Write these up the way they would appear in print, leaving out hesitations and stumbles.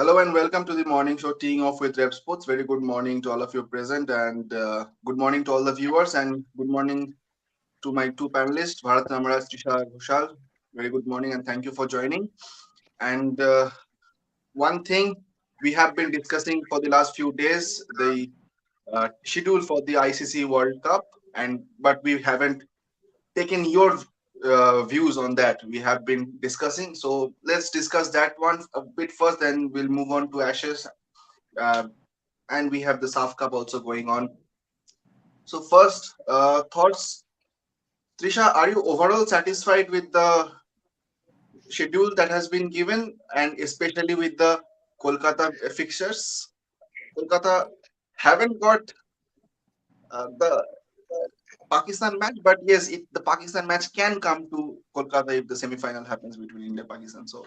Hello and welcome to the morning show teeing off with Revsportz. Very good morning to all of you present and good morning to all the viewers and good morning to my two panelists, Bharat Namaraj, Trisha Ghoshal. Very good morning and thank you for joining. And one thing we have been discussing for the last few days, the schedule for the ICC World Cup, and but we haven't taken your views on that. We have been discussing, so let's discuss that one a bit first, then we'll move on to Ashes. Uh, and we have the SAF Cup also going on. So first, thoughts, Trisha. Are you overall satisfied with the schedule that has been given, and especially with the Kolkata fixtures? Kolkata haven't got the Pakistan match, but yes, the Pakistan match can come to Kolkata if the semi-final happens between India and Pakistan. So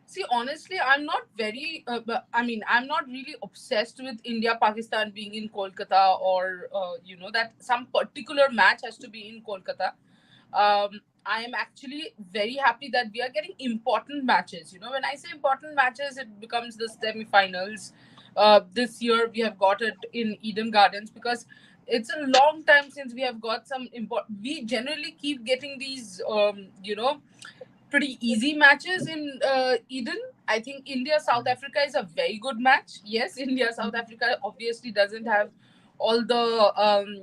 See, honestly, I'm not very. I'm not really obsessed with India Pakistan being in Kolkata, or that some particular match has to be in Kolkata. I am actually very happy that we are getting important matches. When I say important matches, it becomes the semi-finals. This year we have got it in Eden Gardens because it's a long time since we have got some important. We generally keep getting these, pretty easy matches in Eden. I think India South Africa is a very good match. Yes, India South Africa obviously doesn't have all the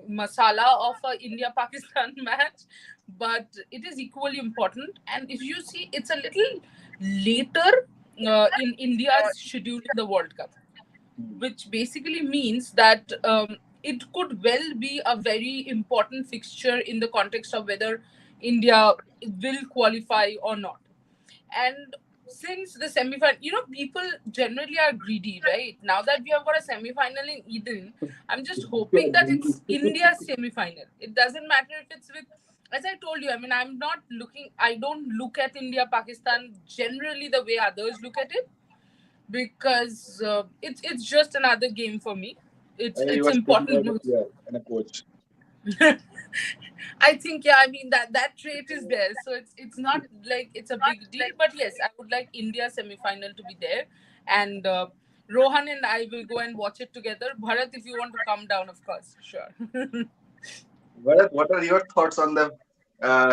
masala of a India Pakistan match, but it is equally important. And if you see, it's a little later in India's schedule in the World Cup, which basically means that it could well be a very important fixture in the context of whether India will qualify or not. And since the semi-final, people generally are greedy, right? Now that we have got a semi-final in Eden, I'm just hoping that it's India's semi-final. It doesn't matter if it's with, as I told you, I don't look at India Pakistan generally the way others look at it, because it's just another game for me. you It's are speaking important. like a player and a coach. I think, yeah, I mean that trait is there, so it's not like it's a big deal. But yes, I would like India semi-final to be there, and Rohan and I will go and watch it together. Bharat, if you want to come down, of course, sure. What are your thoughts on the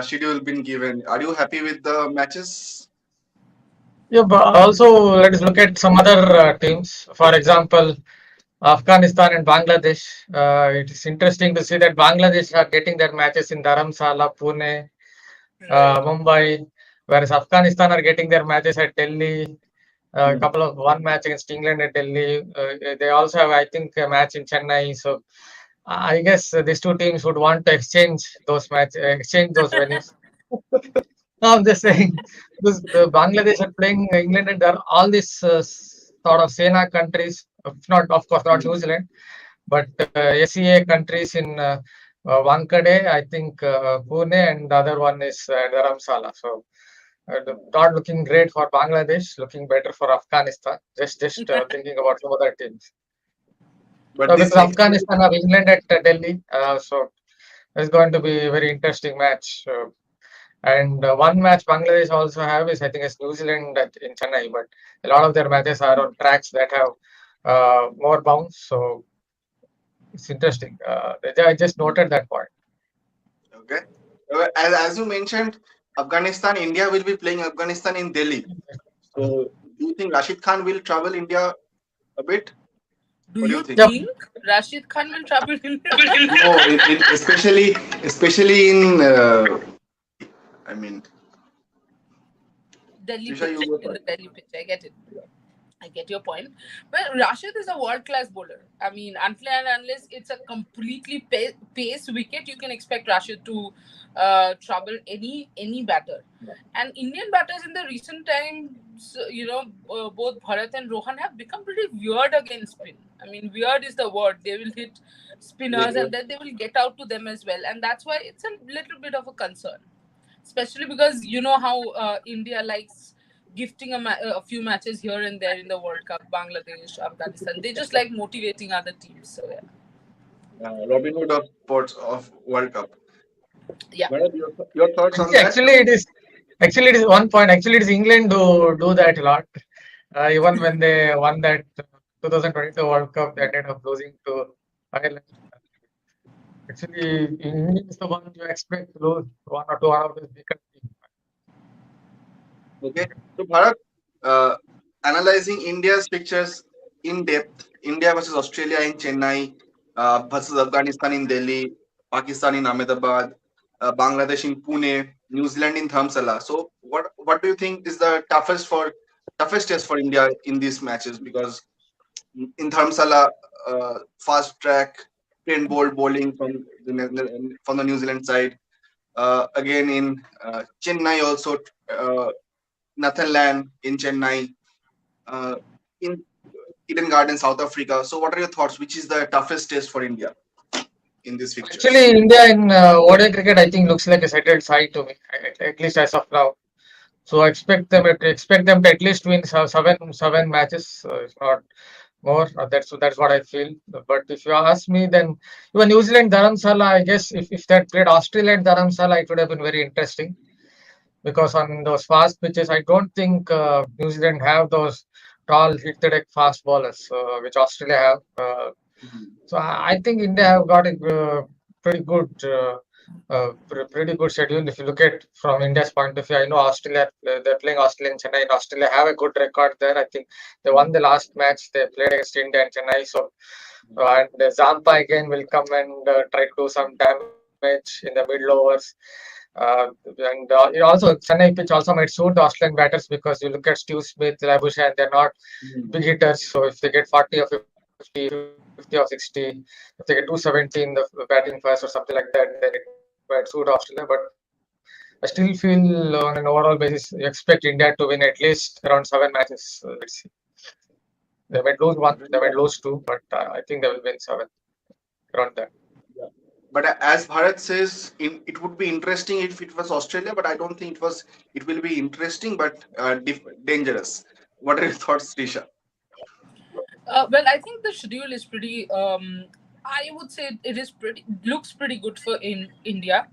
schedule been given? Are you happy with the matches? Yeah, but also let us look at some other teams. For example, Afghanistan and Bangladesh. It is interesting to see that Bangladesh are getting their matches in Dharamsala, Pune, Right. Mumbai, whereas Afghanistan are getting their matches at Delhi. A Hmm. couple of one match against England at Delhi. They also have, I think, a match in Chennai. So I guess these two teams would want to exchange those venues. No, I'm just saying because Bangladesh are playing England and there are all these sort of SENA countries, if not, of course, not New Zealand, but SEA countries in Wankhede, I think Pune, and the other one is Dharamsala. So not looking great for Bangladesh, looking better for Afghanistan. Just thinking about some other teams. But this Because next Afghanistan have England at Delhi, so it's going to be a very interesting match. And one match Bangladesh also have is I think it's New Zealand in Chennai, but a lot of their matches are on tracks that have more bounce. So it's interesting. I just noted that point. okay. As you mentioned, Afghanistan, India will be playing Afghanistan in Delhi. So do you think Rashid Khan will travel India a bit? Do What do you you think? Yep. think Rashid Khan will travel India? No, especially in I mean, Delhi Trisha, you pitch, go in the first. Delhi pitch. I get it. I get your point. Well, Rashid is a world class bowler. I mean, until and unless it's a completely pace wicket, you can expect Rashid to trouble any batter. And Indian batters in the recent times, both Bharat and Rohan have become pretty weird against spin. I mean, weird is the word. They will hit spinners Yeah. and then they will get out to them as well. And that's why it's a little bit of a concern, especially because you know how India likes gifting a few matches here and there in the World Cup, Bangladesh, Afghanistan. They just like motivating other teams. So yeah, Robin Hood of sports of World Cup. yeah. Bharat, your thoughts on that? Actually, it is one point. Actually, it is England who do that a lot. Even when they won that 2022 World Cup, they ended up losing to Ireland. Actually, India is the one you expect to lose one or two out of this weaker team. Okay. So Bharat, uh, analyzing India's pictures in depth, India versus Australia in Chennai, versus Afghanistan in Delhi, Pakistan in Ahmedabad, Bangladesh in Pune, New Zealand in Dharamsala. So what do you think is the toughest test for India in these matches? Because in Dharamsala, fast track, train bold bowling from the New Zealand side. Again in Chennai also, Nathan Land in Chennai, uh, in Eden Garden, South Africa. So, what are your thoughts? Which is the toughest test for India in these Actually, fixtures? India in ODI cricket, I think looks like a settled side to me, at least as of now. So I expect them to at least win seven matches, if not more. That's what I feel. But if you ask me, then even New Zealand Dharamsala, I guess if that played Australia and Dharamsala, it would have been very interesting because on those fast pitches, I don't think New Zealand have those tall hit the deck fast bowlers, which Australia have. Mhm. So I think India have got a pretty good, pretty good schedule. If you look at from India's point of view, I know Australia they're playing Australia and Chennai. And Australia have a good record there. I think they won the last match they played against India and Chennai. So and Zampa again will come and try to do some damage in the middle overs. And also Chennai pitch also might suit the Australian batters because you look at Steve Smith, Labuschagne, and they're not Mhm. big hitters. So if they get 40 or 50, 50 or 60, if they get 217 the batting first or something like that, then it might suit Australia. But I still feel on an overall basis, you expect India to win at least around seven matches. Let's see. They might lose one, they might lose two, but I think they will win seven around that. Yeah. But as Bharat says, it would be interesting if it was Australia, but I don't think it was. It will be interesting, but dangerous. What are your thoughts, Trisha? Well, I think the schedule is pretty. I would say it is pretty looks pretty good for in India,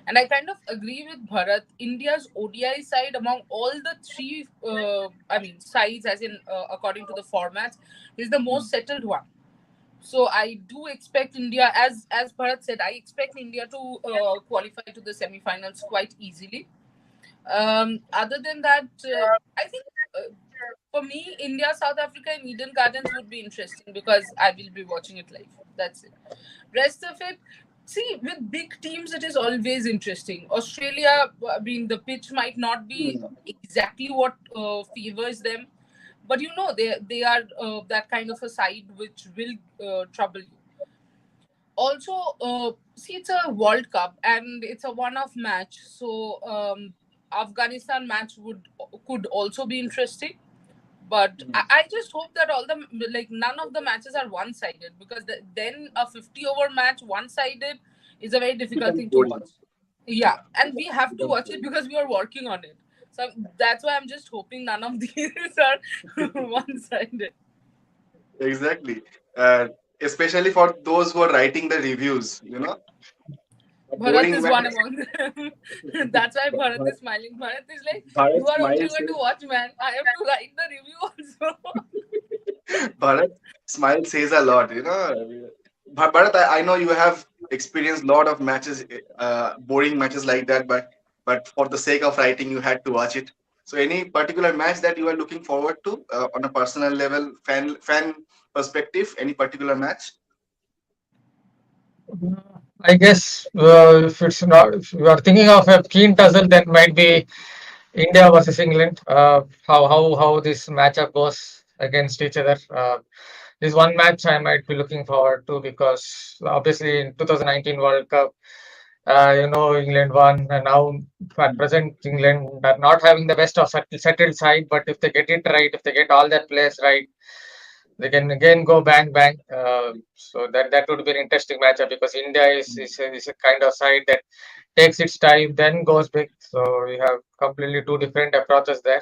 and I kind of agree with Bharat. India's ODI side among all the three, I mean sides, as in according to the formats, is the most settled one. So I do expect India, as Bharat said, I expect India to qualify to the semi-finals quite easily. Other than that, I think for me, India, South Africa, and Eden Gardens would be interesting because I will be watching it live. That's it. Rest of it, see, with big teams, it is always interesting. Australia, I mean, the pitch might not be Hmm. exactly what favors them, but they are that kind of a side which will trouble you. Also, see, it's a World Cup and it's a one-off match, so Afghanistan match would could also be interesting, but I just hope that all the like none of the matches are one-sided, because then a 50-over match one-sided is a very difficult Becomes thing to boring. watch. Yeah, Yeah, and we have to becomes watch it boring. because we are working on it. So that's why I'm just hoping none of these are one-sided. Exactly. Uh, Especially for those who are writing the reviews, a Bharat boring is match. one among them. That's why Bharat is smiling. Bharat is like, Bharat you are only smiles going to watch, man. I have to write the review also. Bharat smile says a lot. Bharat, I know you have experienced a lot of matches, boring matches like that, but for the sake of writing, you had to watch it. So, any particular match that you are looking forward to on a personal level, fan perspective? Any particular match? I guess if it's not, if you are thinking of a keen tussle, then might be India versus England. How this matchup goes against each other. This one match I might be looking forward to because obviously in 2019 World Cup, England won, and now at present England are not having the best of settled side. But if they get it right, if they get all their players right, they can again go bang bang. So that would be an interesting matchup because India is a kind of side that takes its time, then goes big. So we have completely two different approaches there.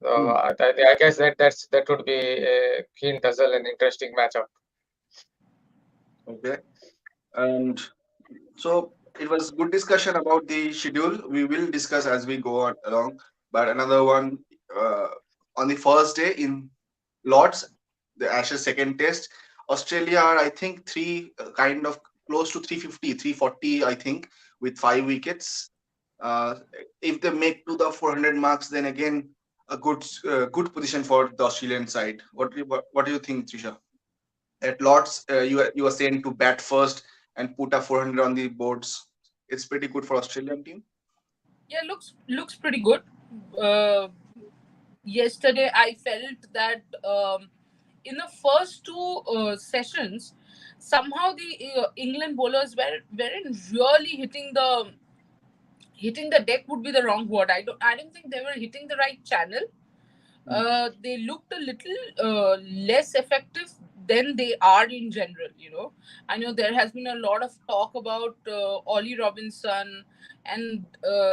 So Hmm. I guess that would be a keen tussle and interesting matchup. Okay. And so it was good discussion about the schedule. We will discuss as we go on along. But another one, uh, on the first day in Lords, the Ashes second test. Australia are, I think, three kind of close to 350, 340, I think, with 5 wickets. Uh, if they make to the 400 marks, then again a good position for the Australian side. What do you think, Trisha? At Lords, you are saying to bat first and put a 400 on the boards. It's pretty good for Australian team. Yeah, looks pretty good. Uh, Yesterday, I felt that in the first two sessions, somehow the England bowlers weren't really hitting the deck would be the wrong word. I don't think they were hitting the right channel. Mm. They looked a little less effective than they are in general. I know there has been a lot of talk about Ollie Robinson and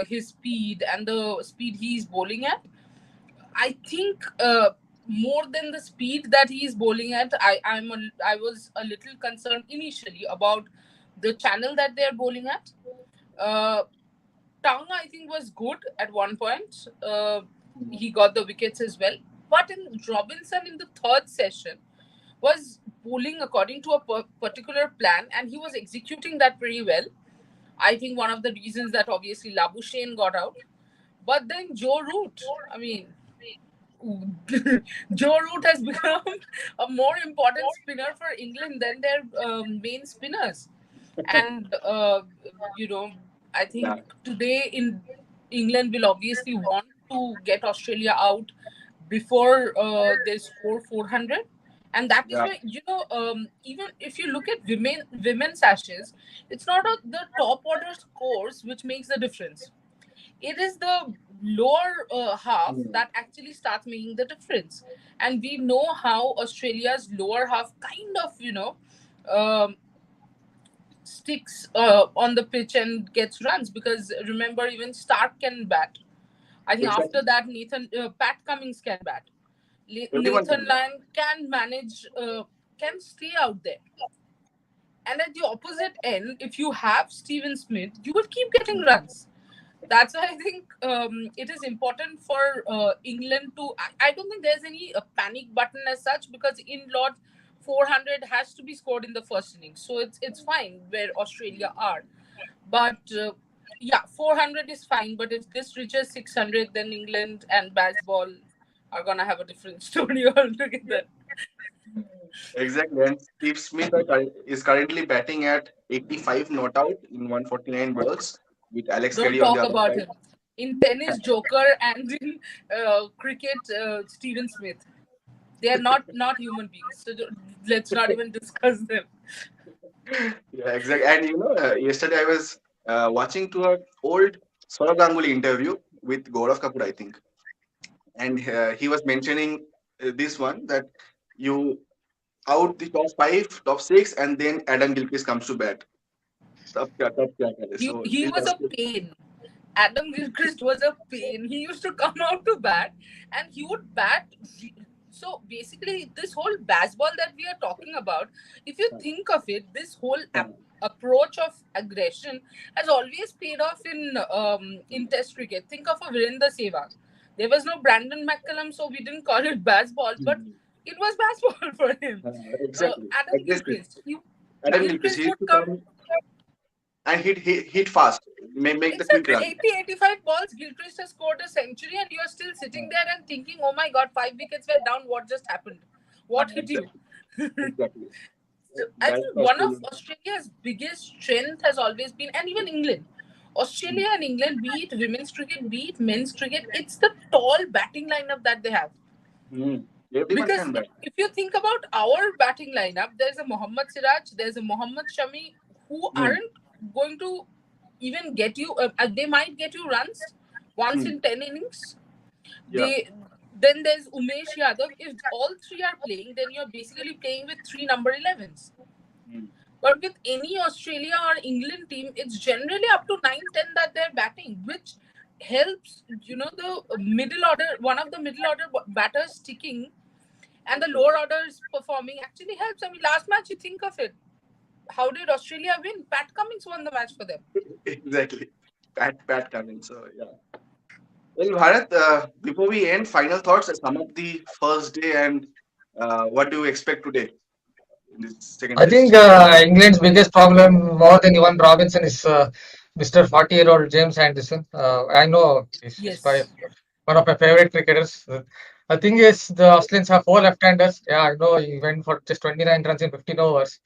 his speed and the speed he's bowling at. I think more than the speed that he's bowling at, I was a little concerned initially about the channel that they're bowling at. Uh, Tongue, I think, was good at one point. He got the wickets as well. But in Robinson in the third session was bowling according to a particular plan, and he was executing that pretty well. I think one of the reasons that obviously Labuschagne got out. But then Joe Root, I mean, Joe Root has become a more important spinner for England than their main spinners. And, you know, I Yeah, think today in England will obviously want to get Australia out before they score 400. And that is yeah. why, even if you look at women's ashes, it's not the top order scores which makes the difference. It is the lower half Mm. that actually starts making the difference. And we know how Australia's lower half kind of, um, sticks on the pitch and gets runs, because remember, even Stark can bat. I think Exactly. after that, Pat Cummins can bat. Everyone Nathan can bat. Lyon can manage, can stay out there. And at the opposite end, if you have Steven Smith, you will keep getting Mm. runs. That's why I think it is important for England to. I don't think there's any panic button as such, because in Lord 400 has to be scored in the first innings, so it's fine where Australia are. But yeah, 400 is fine. But if this reaches 600, then England and baseball are gonna have a different story altogether. Exactly. And Steve Smith is currently batting at 85 not out in 149 balls with Alex Don't Carey on the talk other about side. him. In tennis, Joker, and in cricket, Steven Smith. They are not human beings, so let's not even discuss them. Yeah, exactly. And yesterday I was watching to a old Saurav Ganguly interview with Gaurav Kapoor, I think, and he was mentioning this one that you out the top five, top six, and then Adam Gilchrist comes to bat. Tough kya kare. he So he this was a pain. Adam Gilchrist was a pain. He used to come out to bat, and he would bat. So basically, this whole baseball that we are talking about, if you think of it, this whole approach of aggression has always paid off in Test cricket. Think of a Virendra Sehwag. There was no Brandon McCullum, so we didn't call it baseball, but it was baseball for him. exactly Adam aggressive. Gilchrist, Adam Gilchrist, Gilchrist he used would to come. come and hit fast, make the quick Exactly, run. 80, 85 balls, Gilchrist has scored a century, and you're still sitting there and thinking, oh my god, 5 wickets were down. What just happened? What hit you? Exactly, exactly. So I That's think one of Australian. Australia's biggest strength has always been, and even England, Mm. Australia and England, be it women's cricket, be it men's cricket, it's the tall batting lineup that they have. Mm. Everyone Because can bat. if you think about our batting lineup, there's a Mohammad Siraj, there's a Mohammad Shami, who Mm. aren't going to even get you. They might get you runs once Mm. in 10 innings. Yeah. They Then there's Umesh Yadav. If all three are playing, then you're basically playing with three number 11s. Mm. But with any Australia or England team, it's generally up to 9, 10 that they're batting, which helps. The middle order, one of the middle order batters sticking, and the lower orders performing actually helps. I mean, last match, you think of it. How did Australia win? Pat Cummins won the match for them. Exactly. Pat coming. So yeah. Well, Bharat, before we end, final thoughts. Sum up the first day and what do you expect today in this second I think test? England's biggest problem, more than Evan Robinson, is Mr. 40-year-old James Anderson. I know he's Yes. one of my favorite cricketers. The thing is, the Australians have four left-handers. Yeah, I know he went for just 29 runs in 15 overs.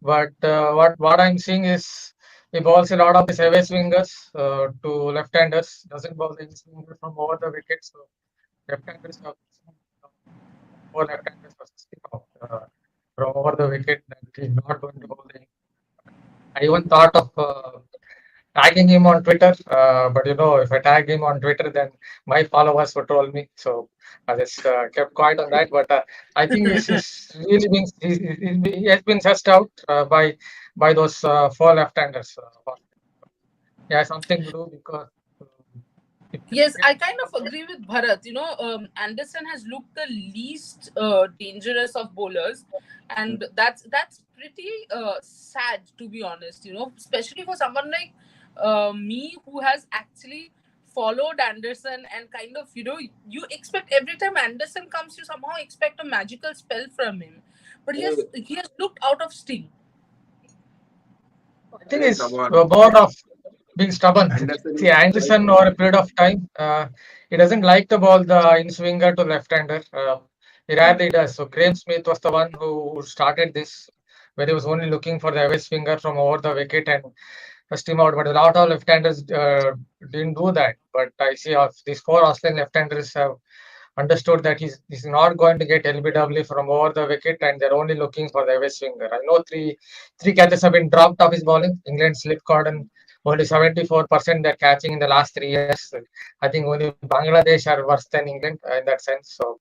But what I'm seeing is he bowls a lot of his away swingers to left-handers. Doesn't bowl the swingers from over the wicket. So left-handers have four left-handers assisting from over the wicket that he's not going to bowl the. I even thought of tagging him on Twitter, but if I tag him on Twitter, then my followers would troll me. So I just kept quiet on that. But I think he's really been he has been sussed out by those four left-handers. Yeah, something to do because if you Yes, get I kind of agree with Bharat. Anderson has looked the least dangerous of bowlers, and that's pretty sad, to be honest. Especially for someone like me, who has actually followed Anderson, and kind of you expect every time Anderson comes, you somehow expect a magical spell from him, but he Well, has looked out of sting. I think very it's stubborn. more of being stubborn. Anderson See, is quite Anderson over a stubborn. period of time, he doesn't like the ball the in swinger to left-hander. He rarely does. So Graham Smith was the one who started this, where he was only looking for the away swinger from over the wicket and first him out. But a lot of left-handers didn't do that. But I see these four Australian left-handers have understood that he's not going to get LBW from over the wicket, and they're only looking for the away swinger. I know three catches have been dropped off his bowling. England slip Corden only 74% they're catching in the last 3 years. I think only Bangladesh are worse than England in that sense. So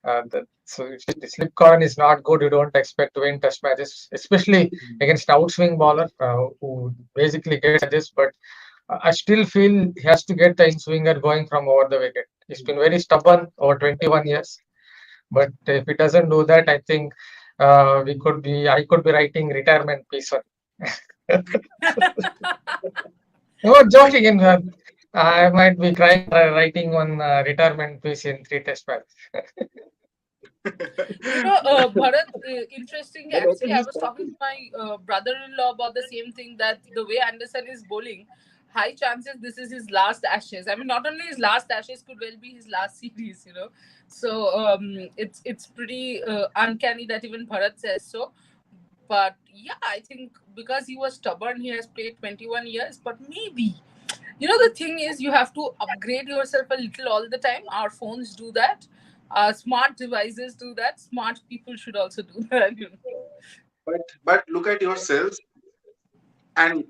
if the slip Corden is not good, you don't expect to win test matches, especially against outswing bowler who basically gets edges. But I still feel he has to get the in swinger going from over the wicket. He's been very stubborn over 21 years. But if he doesn't do that, I think I could be writing retirement piece on. No, joking. I might be writing one retirement piece in three test matches. Bharat, interesting. But also Actually, I he's was talking 40. to my brother-in-law about the same thing, that the way Anderson is bowling, high chances this is his last Ashes. I mean, not only his last Ashes, could well be his last series. So it's pretty uncanny that even Bharat says so. But yeah, I think because he was stubborn, he has played 21 years. But maybe, the thing is, you have to upgrade yourself a little all the time. Our phones do that. Smart devices do that. Smart people should also do that. But look at yourselves and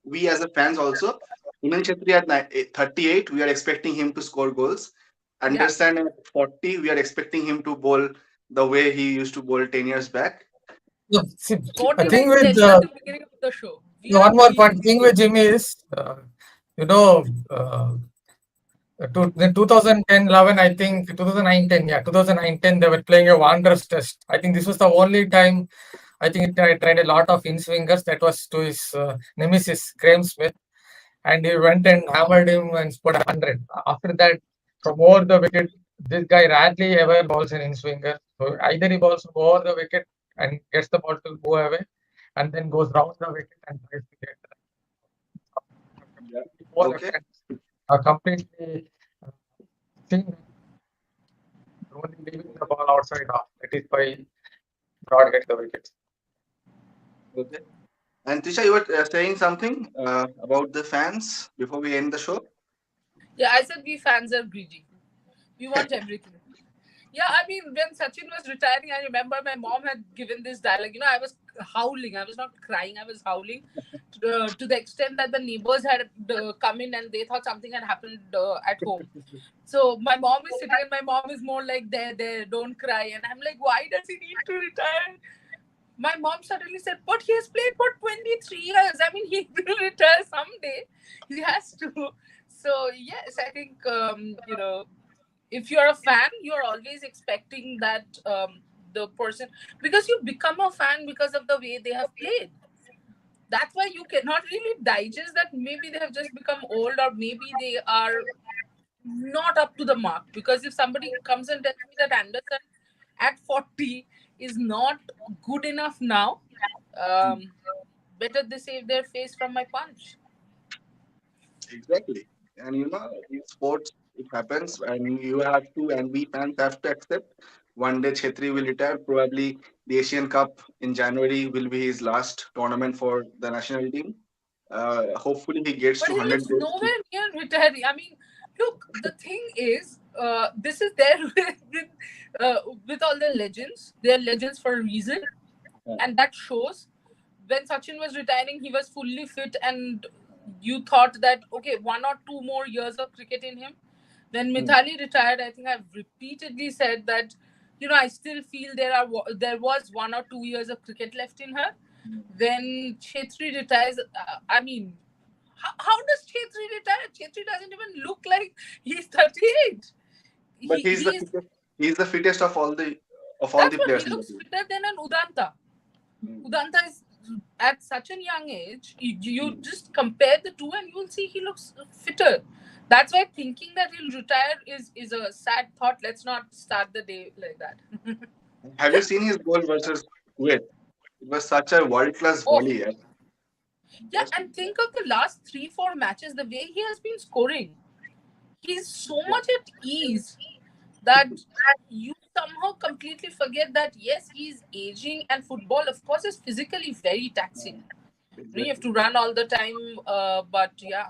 we as a fans also. Iman Chetri at 38, we are expecting him to score goals. Yeah. Anderson at 40, we are expecting him to bowl the way he used to bowl 10 years back. Yeah, see, What I did I think tell with you at the beginning of the show? We are one more really, point really thing good. with Jimmy is, you know, uh, in 2010, 11, I think 2009, 10, yeah, 2009, 10, they were playing a wondrous test. I think this was the only time I think he tried a lot of in swingers. That was to his nemesis, Graham Smith, and he went and hammered him and scored 100. After that, from over the wicket, this guy rarely ever bowls an in swinger. So either he bowls over the wicket and gets the ball to go away, and then goes round the wicket and tries to get Yeah. the four left Okay. hands are completely seeing only leaving the ball outside off. That is why Broad gets the wickets. Okay. And Tisha, you were saying something about the fans before we end the show? Yeah, I said we fans are greedy. We want everything. Yeah, I mean, when Sachin was retiring, I remember my mom had given this dialogue. I was howling. I was not crying. I was howling to the extent that the neighbors had come in and they thought something had happened at home. So my mom is sitting and my mom is more like, there, don't cry. And I'm like, why does he need to retire? My mom suddenly said, but he has played for 23 years. I mean, he will retire someday. He has to. So, yes, I think, if you're a fan, you're always expecting that the person, because you become a fan because of the way they have played. That's why you cannot really digest that maybe they have just become old, or maybe they are not up to the mark. Because if somebody comes and tells me that Anderson at 40 is not good enough now, um, better they save their face from my punch. Exactly. And in sports, it happens, and you have to, and we fans have to accept. One day Chetri will retire. Probably the Asian Cup in January will be his last tournament for the national team. Hopefully, he gets But to he 100 looks goals. nowhere near retiring. I mean, look, the thing is, this is there with all the legends. They're legends for a reason, and that shows. When Sachin was retiring, he was fully fit, and you thought that okay, 1 or 2 more years of cricket in him. When Hmm. Mithali retired, I think I've repeatedly said that I still feel there was 1 or 2 years of cricket left in her. When Chetri retires, I mean, how does Chetri retire? Chetri doesn't even look like he's 38. But He's he's the fittest of all the That's what players he in the looks team. fitter than an Udanta. Hmm. Udanta is at such a young age. You just compare the two, and you'll see he looks fitter. That's why thinking that he'll retire is a sad thought. Let's not start the day like that. Have you seen his goal versus Kuwait? It was such a world-class Oh, volley. And yeah, just and think of the last 3 4 matches, the way he has been scoring. He's so yeah, much at ease that you somehow completely forget that yes, he's aging, and football, of course, is physically very taxing. You have exactly. to run all the time, but yeah.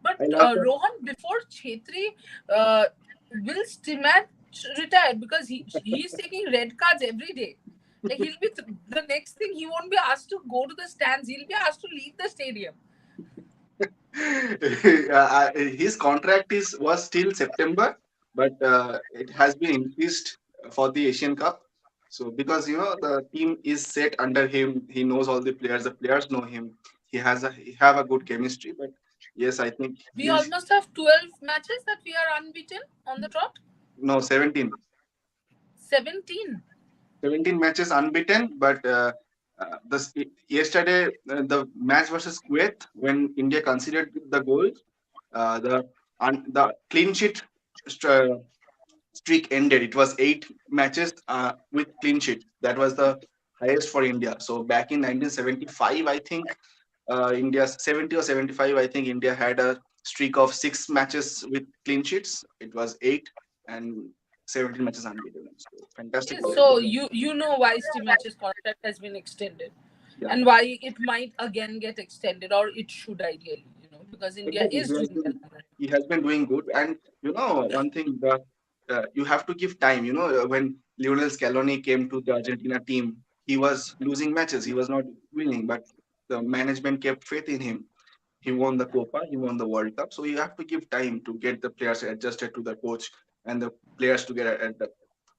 But I love that. Rohan, before Chetri, will Stimat retire? Because he's taking red cards every day. Like he'll be the next thing, he won't be asked to go to the stands. He'll be asked to leave the stadium. His contract is was till September, but it has been increased for the Asian Cup. So because the team is set under him, he knows all the players know him. He have a good chemistry. But yes, I think We he's almost have 12 matches that we are unbeaten on the trot. no 17. 17 matches unbeaten. But yesterday the match versus Kuwait, when India conceded the goal, the clean sheet st- streak ended. It was 8 matches with clean sheet. That was the highest for India. So back in 1975, I think India's 70 or 75. I think India had a streak of 6 matches with clean sheets. It was 8 and 17 matches unbeaten. So fantastic Yes, work. so you know why Stimatch's contract has been extended, Yeah, and why it might again get extended, or it should ideally, because India exactly. is doing well. He has been doing good. And one thing, you have to give time. When Lionel Scaloni came to the Argentina team, he was losing matches. He was not winning, but the management kept faith in him. He won the Copa, he won the World Cup. So you have to give time to get the players adjusted to the coach and the players to get adapted.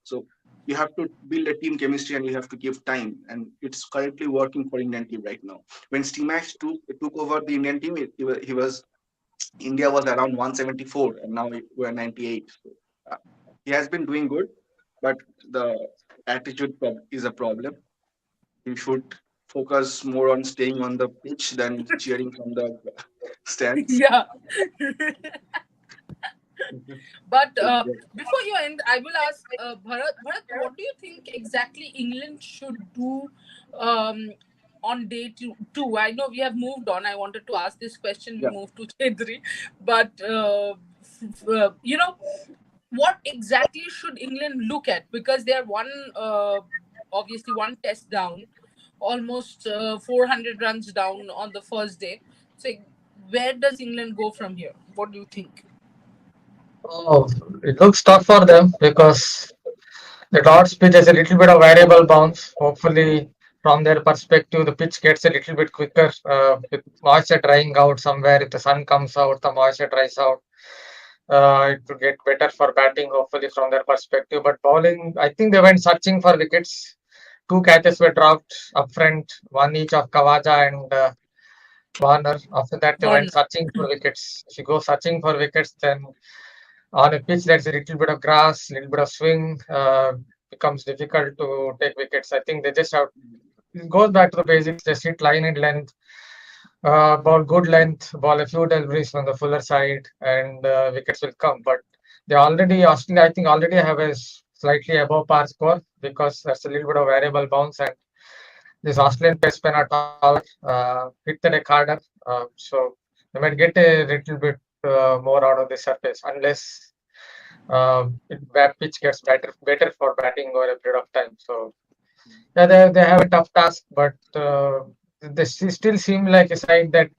So you have to build a team chemistry, and you have to give time. And it's currently working for Indian team right now. When Stimac took over the Indian team, he was India was around 174, and now we're 98. So, uh, he has been doing good, but the is a problem. He should focus more on staying on the pitch than cheering from the stands. Yeah. But Exactly. before you end, I will ask Bharat. Bharat, what do you think exactly England should do um, on day two? I know we have moved on. I wanted to ask this question. We Yeah. moved to Chedri, but what exactly should England look at? Because they are obviously one test down, almost 400 runs down on the first day. So where does England go from here? What do you think? Oh, it looks tough for them because the Lord's pitch has a little bit of variable bounce. Hopefully, from their perspective, the pitch gets a little bit quicker with moisture drying out somewhere. If the sun comes out, the moisture dries out. It would get better for batting, hopefully, from their perspective. But bowling, I think they went searching for wickets. Two catches were dropped up front, one each of Kawaja and Warner. After that, they went One. searching for wickets. If you go searching for wickets, then on a pitch there's a little bit of grass, little bit of swing, becomes difficult to take wickets. I think they just have, it goes back to the basics. Just hit line and length, ball good length, ball a few deliveries from the fuller side, and wickets will come. But they already, Australia, I think, already have a slightly above par score because there's a little bit of variable bounce, and this Australian pace spin are taller, hit the deck harder, so they might get a little bit more out of the surface unless that pitch gets better for batting over a period of time. So yeah, they have a tough task, but still seem like a side that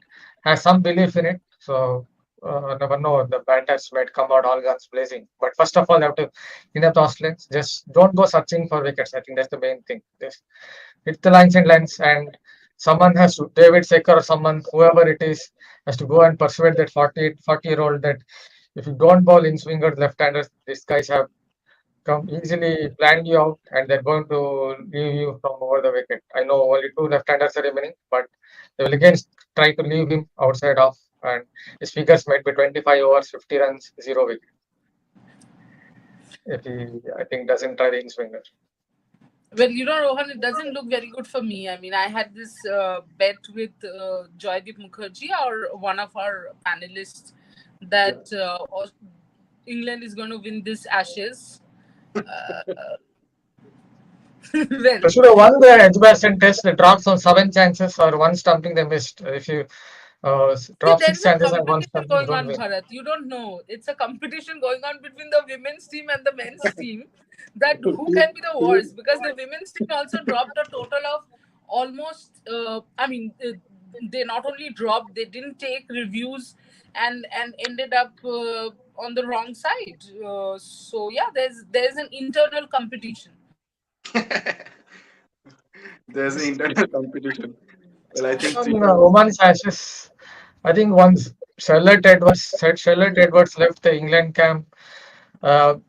has some belief in it. So never know, the batters might come out all guns blazing. But first of all, you have to clean up the Australians. Just don't go searching for wickets. I think that's the main thing. Just hit the lines and lines, and someone has to, David Secker or someone, whoever it is, has to go and persuade that 40-year-old that if you don't bowl in swingers, left-handers, these guys have come easily planned you out and they're going to leave you from over the wicket. I know only two left-handers are remaining, but they will again try to leave him outside off, and his figures might be 25 overs, 50 runs, zero wicket. If he, I think, doesn't try the in swinger. Well, Rohan, it doesn't look very good for me. I mean, I had this bet with Joydeep Mukherjee, or one of our panelists, that England is going to win this Ashes. Well, They should have won the Edgbaston test. They dropped some 7 chances or one stumping they missed. If you see, drop there six is a chances and one competition stumping, you going don't on, win. Bharat. You don't know. It's a competition going on between the women's team and the men's team, that who can be the worst. Because the women's team also dropped a total of almost, they not only dropped, they didn't take reviews, and ended up on the wrong side. So yeah, there's an internal competition. There's an internal competition. Well, I think On Srikanth. women's ashes, I think once Charlotte Edwards left the England camp,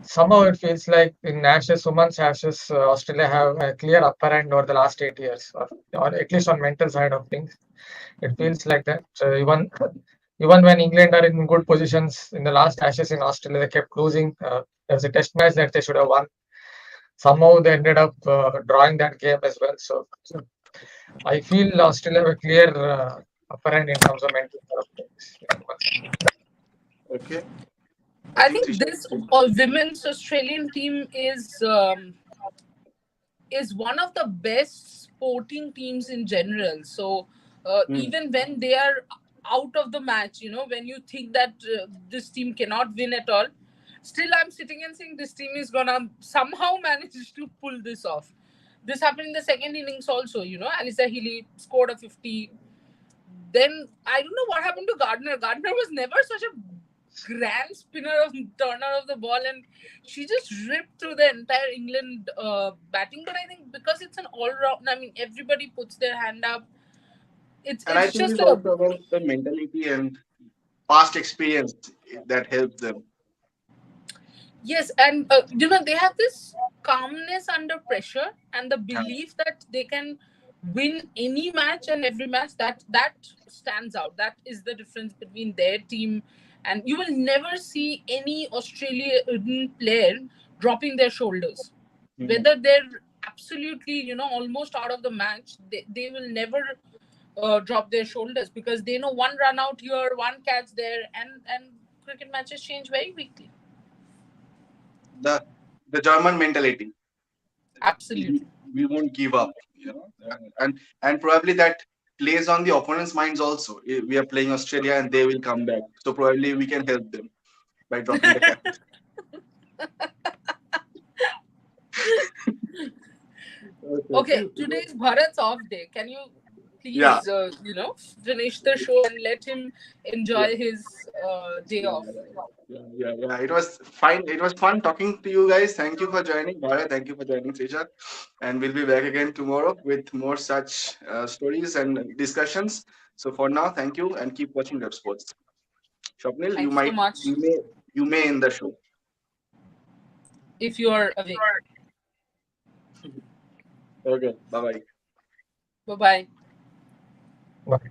somehow it feels like in Ashes, women's Ashes, Australia have a clear upper hand over the last 8 years, or at least on mental side of things. It feels like that. So even when England are in good positions in the last Ashes in Australia, they kept losing. There was a test match that they should have won. Somehow they ended up drawing that game as well. So I feel Australia have a clear upper hand in terms of mental side of things. Okay. I I think think Trisha. this women's Australian team is one of the best sporting teams in general. So Hmm. even when they are out of the match, when you think that this team cannot win at all, still I'm sitting and saying this team is gonna somehow manage to pull this off. This happened in the second innings also. Alisa Healy scored a 50. Then I don't know what happened to Gardner. Gardner was never such a grand turner of the ball, and she just ripped through the entire England batting. But I think because it's an all round, I mean, everybody puts their hand up. It's And I it's think just it's a also about the mentality and past experience that helps them. yes, and they have this calmness under pressure, and the Yeah. belief that they can win any match and every match. That stands out. That is the difference between their team, and you will never see any Australian player dropping their shoulders. Hmm. Whether they're absolutely almost out of the match, they will never drop their shoulders, because they know one run out here, one catch there, and cricket matches change very quickly. The the German mentality. We, Absolutely. we won't give up, and probably that plays on the opponent's minds also. We are playing Australia and they will come back, so probably we can help them by dropping the catch. Okay, Okay. today's Bharat's off day. Can you Yeah. please, finish the show and let him Yeah. enjoy his day Yeah, off? yeah. It was fine. It was fun talking to you guys. Thank you for joining, Bharat. Thank you for joining, Srisha. And we'll be back again tomorrow with more such stories and discussions. So for now, thank you and keep watching Rev Sports. Shopnil, Thank you so much. you may end the show. If you are awake. Okay. Bye bye. Bye bye. Bye.